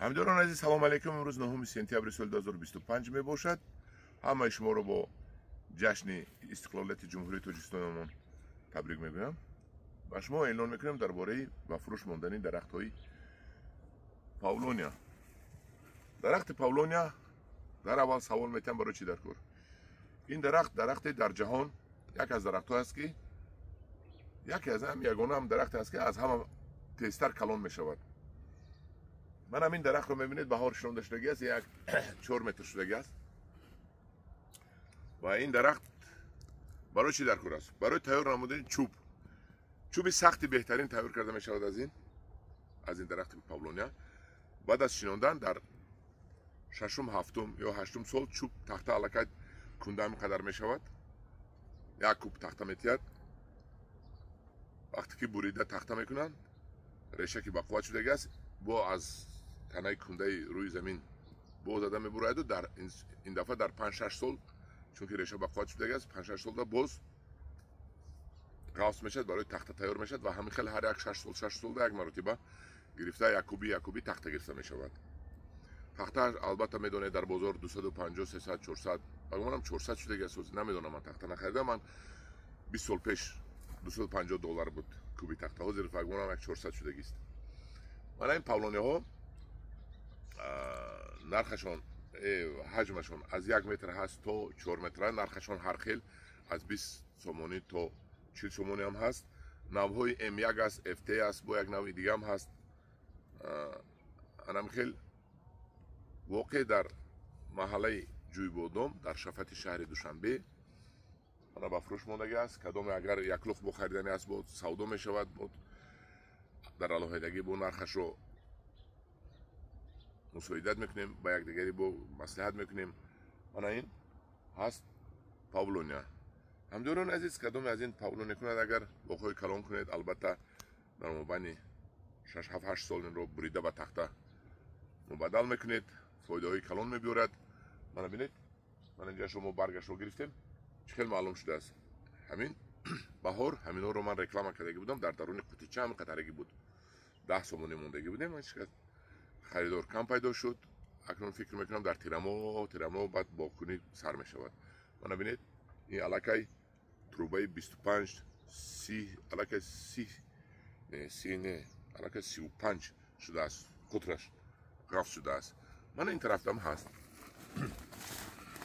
همداران عزیز سلام علیکم. امروز 9 سپتامبر سال 2025 می باشد. همه شما رو با جشن استقلالیت جمهوری تاجیکستان تبریک میگویم. و شما اعلان میکنم درباره و فروش ماندنی درخت های پاولونیا. درخت پاولونیا در اول سوال میتونم برای چی در کار؟ این درخت در جهان یک از درخت ها است که یگانه هم درخت است که از همه تیزتر کلان می شود. من همین درخت رو میبینید بهارش رونده شدگی است، یک 4 متر شدگی است. و این درخت برای چی در کار است؟ برای تیار نمودن چوب سختی بهترین تیار کرده می شود از این درخت پاولونیا. بعد از شیناندن در 6م 7م یا 8م سال چوب تخته الکه کنده قدر می شود. یک کوب تخته میتید. وقتی که بریده تخته میکنند ریشه که بقوت شدگی است با از تنه کنده روی زمین بو زده میبراید و در این دفعه در 5-6 سال چون که ریشه بقوت شدگی است 5-6 سال دا باز قاس میشد برای تخته تیار میشد و همین خیلی هر یک 6 سال دا یک مرتبه گرفته یک کوبی تخته گرفته میشود. تخته البته میدونید در بازار 250 300 400 اگرم 400 شدگی است. نمیدونم، من تخته نخریدم. من 20 سال پیش $250 بود کوبی تخته ها، زیر فگمونم یک 400 شدگی است. من این پاولونیا ها نرخشان حجمشان از 1 متر هست تا 4 متر. نرخشان هر خیل از 20 سومونی تا 40 سومونی هم هست. نوهای M1 است، FT است، با یک نوع دیگه هم هست. انم خیل واقع در محله جویبادم در شفت شهر دوشنبه من با فروش ماندگی است. کدام اگر یک لخ بخریدنی است بود سودا می شود بود در علاهیدگی با نرخش رو مساعدت میکنیم، با یک دیگری با مصلحت میکنیم. من این هست پاولونیا. همداران عزیز کدام از این پاولونیا کند اگر بخوای کلان کنید البته در مبین 6-7-8 سال این رو بریده به تخته مبدل میکنید، فایده های کلان میبیارد. من ببینید من اینجا شما برگش رو گرفتیم چه خیلی معلوم شده است. همین بهار همین رو من رکلام کردگی بودم، در درون قوطیچه هم قطرگی بود 10 سومونی موندگی بودیم. من خریدار کم پیدا شد. اکنون فکر میکنم در تیرمو بعد باکنی سر می شود. من ببینید این علاقه تروبه 25 30 علاقه 35 شده است. قطرش رفت شده است. من این طرف هم هست.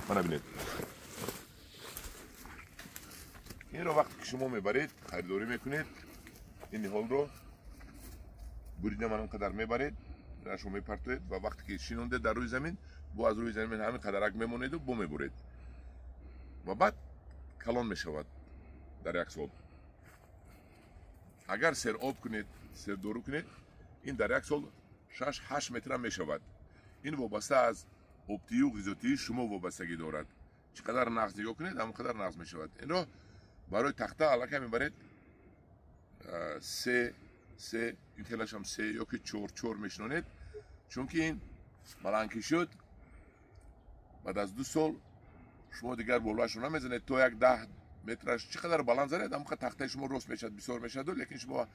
من ببینید این رو وقتی که شما میبرید خریداری میکنید این نهال رو بریده من اونقدر میبرید شما میپرتوید و وقتی که شینونده در روی زمین با از روی زمین همین قدرک میمونید و بو میبرید و بعد کلان میشود در یک سال. اگر سر آب کنید سر دورو کنید این در یک سال 6-8 متر هم میشود. این وابسته از آبتی و غذاتی شما وابستگی دارد. چقدر نغز نگاه کنید همونقدر نغز میشود. این را برای تخته علاقه میبرید 3 این خیلیش هم 3 یا که 4 میشنونید چون که این بلنکی شد بعد از 2 سال شما دیگر بلوش رو نمیزنید تا یک 10 مترش چقدر بلند زنید همونقدر تخته شما رست میشد بسیار میشد. لیکن شما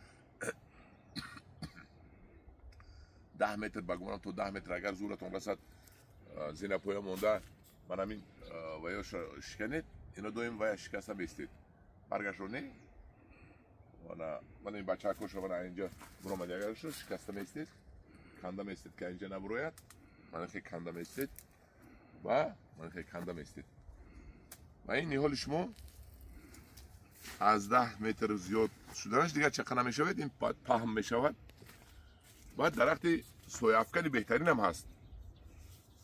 10 متر بگمانم تا 10 متر اگر زورتون رسد زیر پای مونده من همین ویا شکنید اینا دویم ویا شکسته بیستید برگشتونی من این بچه ها کش رو من اینجا برام دیگر شد شکسته میستید کنده میستید که اینجا نبروید. من خیلی کنده میستید و من خیلی کنده میستید و این نهال شما از 10 متر زیاد شدنش دیگر چقدر نمیشود این پهم میشود. بعد درخت سوی افکنی بهترین هم هست.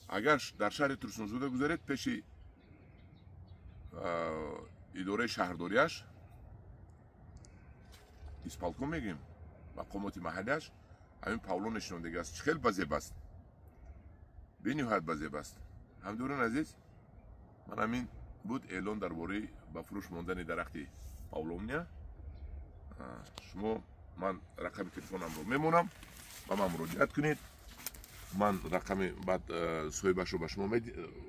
اگر در شهر ترسونزوده گذارید پیش اداره شهرداریش اسپالکوم میگیم مقامات محلیش همین پاولون نشوندگی است. خیلی بزیب است، به نهایت بزیب است. همداران عزیز من همین بود اعلان درباره به فروش ماندن درخت پاولونیا. شما من رقم تلفنم رو میمونم و من مراجعت کنید. من رقم بعد صاحبش رو به شما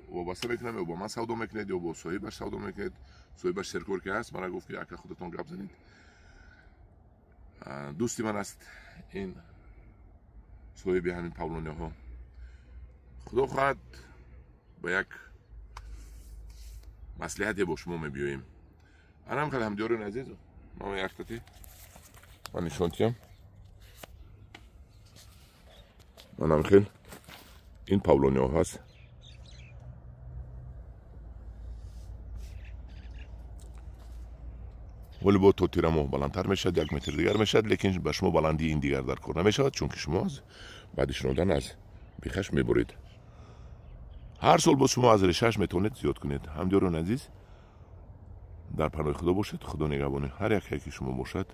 وابسته میکنم یا با من سودا میکنید یا با صاحبش سودا میکنید. صاحبش سرکار که هست من گفت که اگه خودتون گپ زنید دوستی من است این صاحب همین پاولونیا ها. خدا خواهد با یک مصلحتی با شما میبیویم. انم خیلی همدیارون عزیز ما یک تاتی من نشونتیم منم خیلی این پاولونیا هست ولی با تو تیرمو بلندتر میشد 1 متر دیگر میشد لیکن به شما بلندی این دیگر در کار نمیشد چون که شما از بعد شنودن از بیخش میبرید. هر سال با شما از ریشش میتونید زیاد کنید. همدیارون عزیز در پناه خدا باشید. خدا نگهبان هر یک که شما باشد.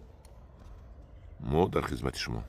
ما در خدمت شما.